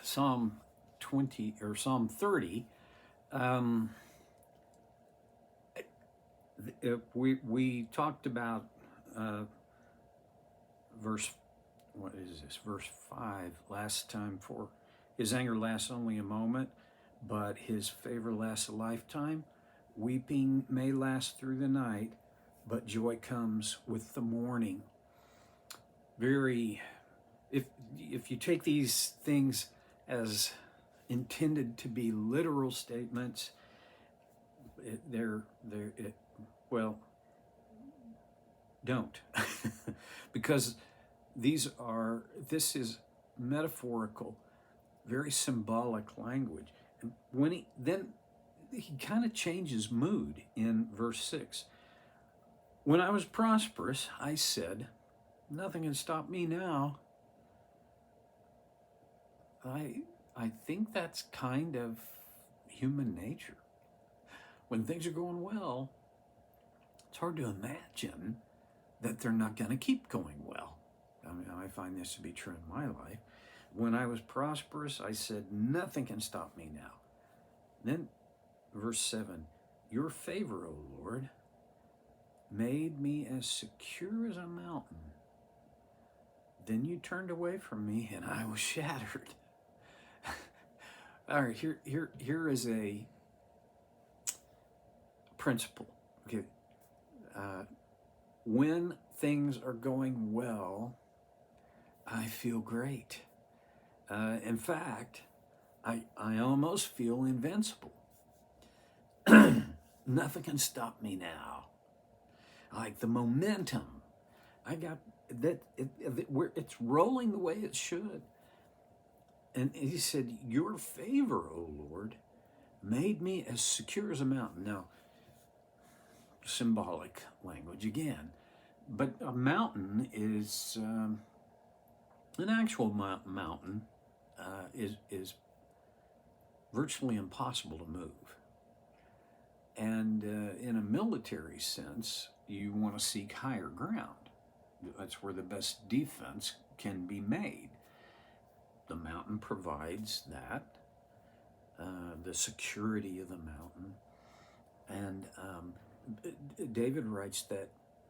Psalm 20 or Psalm 30. Um, we talked about verse, what is this, verse 5 last time. For his anger lasts only a moment, but his favor lasts a lifetime. Weeping may last through the night, but joy comes with the morning. Very, if you take these things as intended to be literal statements, well, don't. Because this is metaphorical, very symbolic language. And when he kind of changes mood in verse 6. When I was prosperous, I said, nothing can stop me now. I think that's kind of human nature. When things are going well, it's hard to imagine that they're not going to keep going well. I mean, I find this to be true in my life. When I was prosperous, I said, nothing can stop me now. Then, verse 7, your favor, O Lord, made me as secure as a mountain. Then you turned away from me and I was shattered. All right, here is a principle. Okay, when things are going well, I feel great. In fact, I almost feel invincible. Nothing can stop me now. Like the momentum, I got that. It's rolling the way it should. And he said, your favor, O Lord, made me as secure as a mountain. Now, symbolic language again. But a mountain is, an actual mountain is virtually impossible to move. And in a military sense, you want to seek higher ground. That's where the best defense can be made. The mountain provides that, the security of the mountain. And David writes that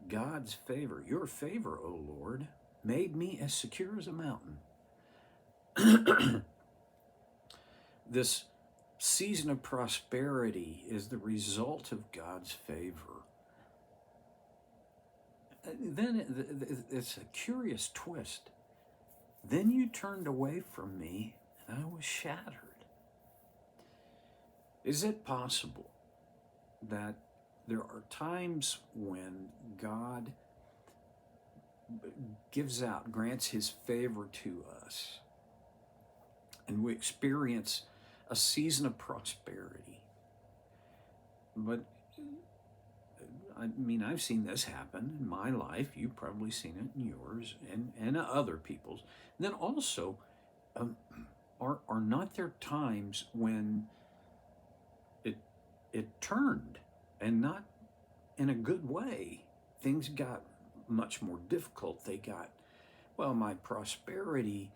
God's favor, your favor, O Lord, made me as secure as a mountain. This season of prosperity is the result of God's favor. Then it's a curious twist. Then you turned away from me and I was shattered. Is it possible that there are times when God grants his favor to us, and we experience a season of prosperity? But I mean, I've seen this happen in my life. You've probably seen it in yours and other people's. And then also, are not there times when it turned, and not in a good way? Things got much more difficult. They got, well, my prosperity,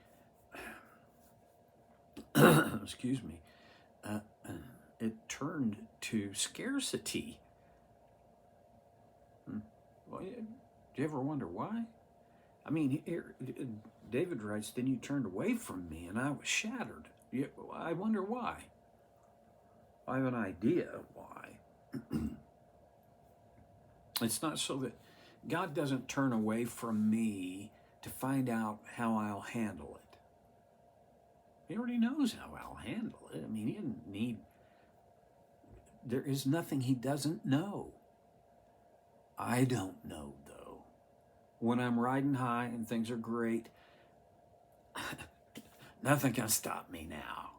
excuse me, it turned to scarcity. Well, do you ever wonder why? I mean, here, David writes, then you turned away from me and I was shattered. I wonder why. I have an idea why. It's not so that God doesn't turn away from me to find out how I'll handle it. He already knows how I'll handle it. I mean, he didn't need, there is nothing he doesn't know. I don't know, though. When I'm riding high and things are great, nothing can stop me now.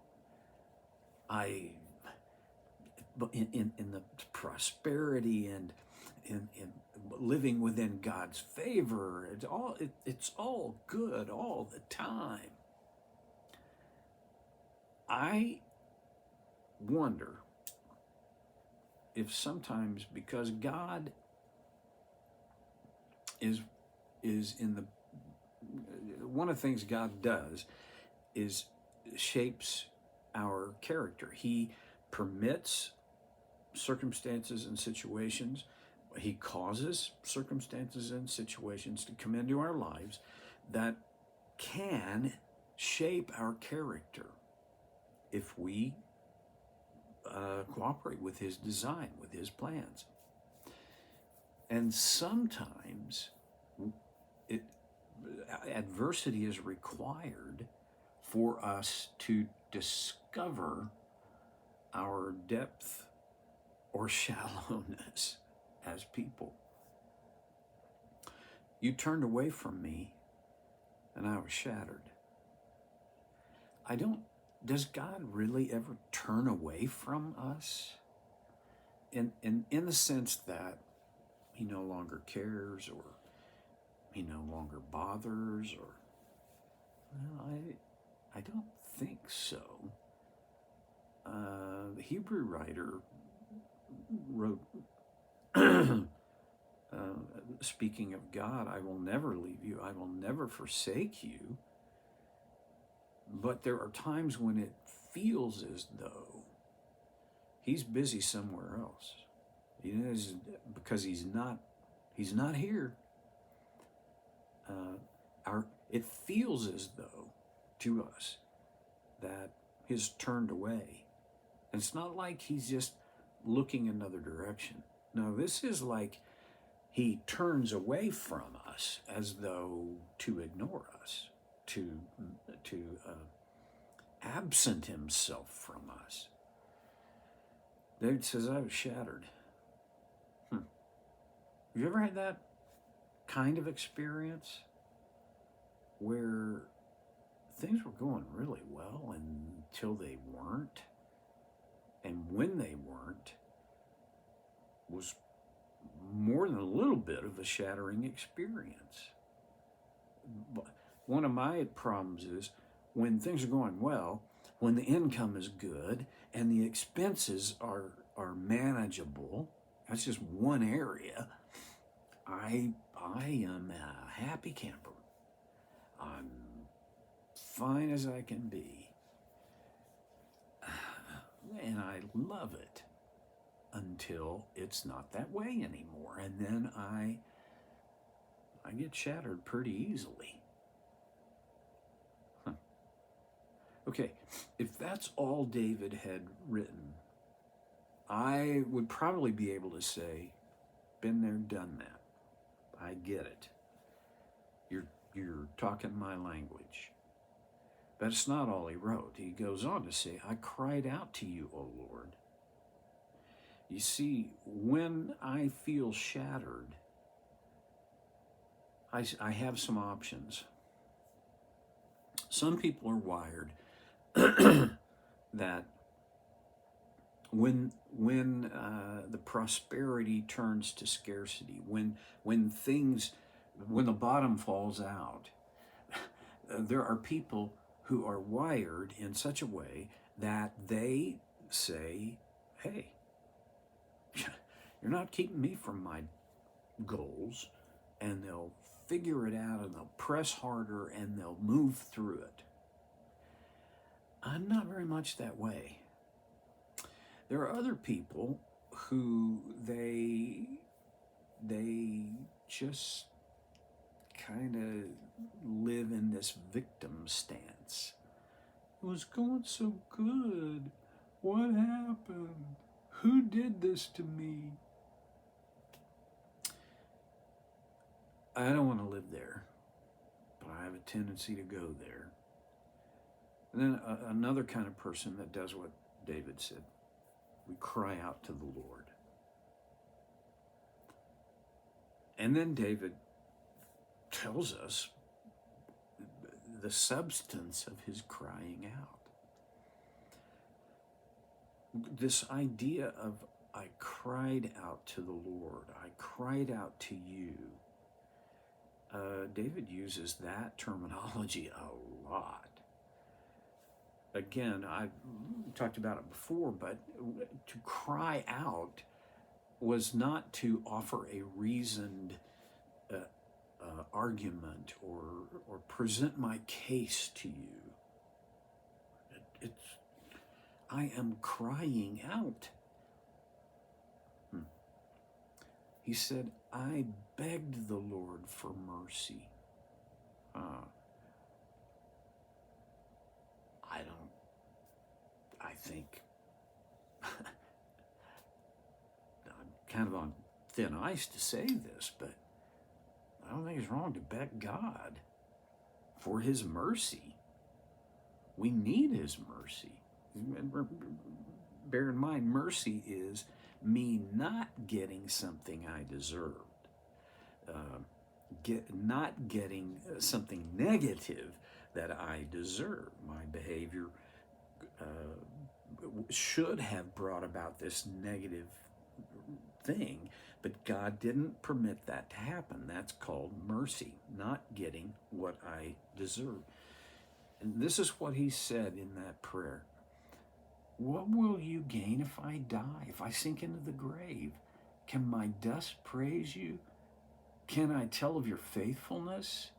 But in the prosperity and in living within God's favor, it's all good all the time. I wonder if sometimes, because God is in the, one of the things God does is shapes our character. He permits circumstances and situations. He causes circumstances and situations to come into our lives that can shape our character if we cooperate with his design, with his plans. And sometimes it, adversity is required for us to discover our depth or shallowness as people. You turned away from me and I was shattered. Does God really ever turn away from us? In the sense that he no longer cares, or he no longer bothers, or, well, I don't think so. The Hebrew writer wrote, speaking of God, I will never leave you, I will never forsake you. But there are times when it feels as though he's busy somewhere else. Because he's not here. It feels as though to us that he's turned away. And it's not like he's just looking another direction. No, this is like he turns away from us as though to ignore us, to absent himself from us. David says, I was shattered. Have you ever had that kind of experience where things were going really well until they weren't? And when they weren't, was more than a little bit of a shattering experience. One of my problems is when things are going well, when the income is good and the expenses are manageable, that's just one area, I am a happy camper. I'm fine as I can be. And I love it until it's not that way anymore. And then I get shattered pretty easily. Okay, if that's all David had written, I would probably be able to say, been there, done that. I get it. You're talking my language. But it's not all he wrote. He goes on to say, I cried out to you, O Lord. You see, when I feel shattered, I have some options. Some people are wired that when the prosperity turns to scarcity, when the bottom falls out, there are people who are wired in such a way that they say, hey, you're not keeping me from my goals, and they'll figure it out and they'll press harder and they'll move through it. I'm not very much that way. There are other people who they just kind of live in this victim stance. It was going so good. What happened? Who did this to me? I don't want to live there, but I have a tendency to go there. And then another kind of person that does what David said. We cry out to the Lord. And then David tells us the substance of his crying out. This idea of, I cried out to the Lord, I cried out to you. David uses that terminology a lot. Again, I've talked about it before, but to cry out was not to offer a reasoned argument or present my case to you. I am crying out. He said, I begged the Lord for mercy. I think I'm kind of on thin ice to say this, but I don't think it's wrong to beg God for his mercy. We need his mercy. Bear in mind, mercy is me not getting something I deserved, not getting something negative that I deserve. My behavior should have brought about this negative thing, but God didn't permit that to happen. That's called mercy, not getting what I deserve. And this is what he said in that prayer. What will you gain if I die, if I sink into the grave? Can my dust praise you? Can I tell of your faithfulness?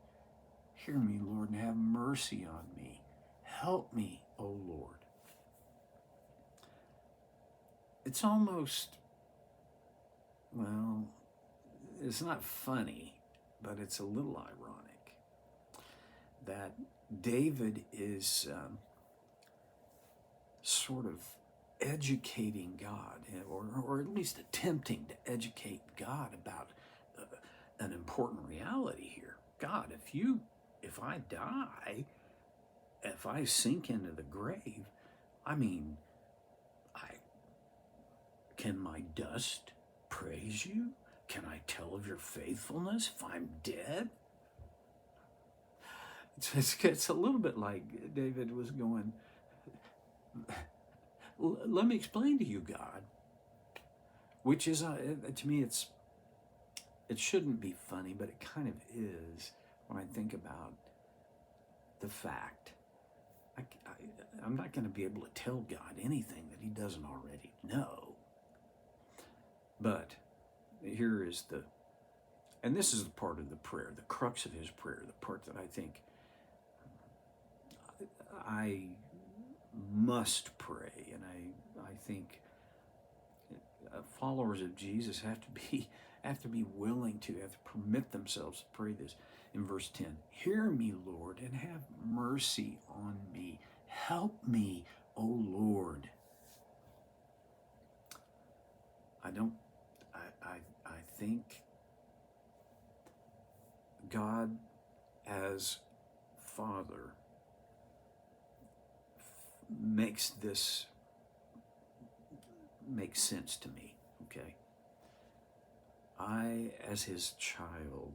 Hear me, Lord, and have mercy on me. Help me, O Lord. It's almost, well, it's not funny, but it's a little ironic that David is sort of educating God, or at least attempting to educate God about an important reality here. God, if I die, if I sink into the grave, I mean, can my dust praise you? Can I tell of your faithfulness if I'm dead? It's a little bit like David was going, let me explain to you, God, which is, to me, it shouldn't be funny, but it kind of is when I think about the fact I'm not going to be able to tell God anything that he doesn't already know. But here is and this is the part of the prayer, the crux of his prayer, the part that I think I must pray, and I think followers of Jesus have to be willing to, have to permit themselves to pray this. In verse 10, hear me, Lord, and have mercy on me. Help me, O Lord. I think God as Father makes this make sense to me, okay? I, as his child,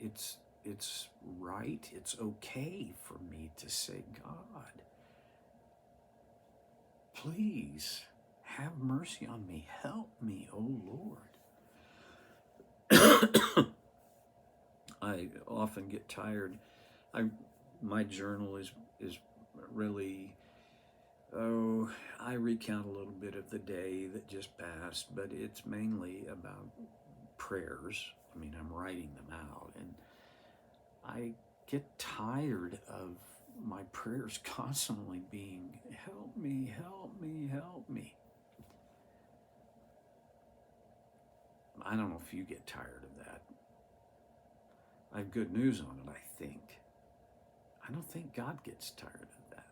it's right, it's okay for me to say, God, please have mercy on me. Help me, O Lord. I often get tired. My journal is really, I recount a little bit of the day that just passed, but it's mainly about prayers. I mean, I'm writing them out, and I get tired of my prayers constantly being, help me, help me, help me. I don't know if you get tired of that. I have good news on it, I think. I don't think God gets tired of that.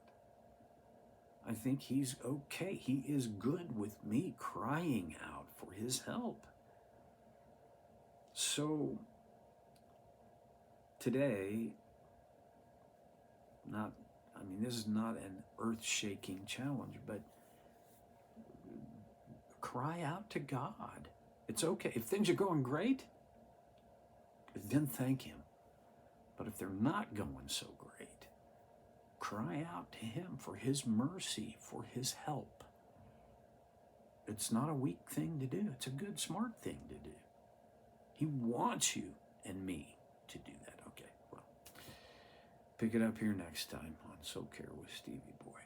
I think he's okay. He is good with me crying out for his help. So today, this is not an earth-shaking challenge, but cry out to God. It's okay. If things are going great, then thank him. But if they're not going so great, cry out to him for his mercy, for his help. It's not a weak thing to do. It's a good, smart thing to do. He wants you and me to do that. Okay, well, pick it up here next time on So Care with Stevie Boy.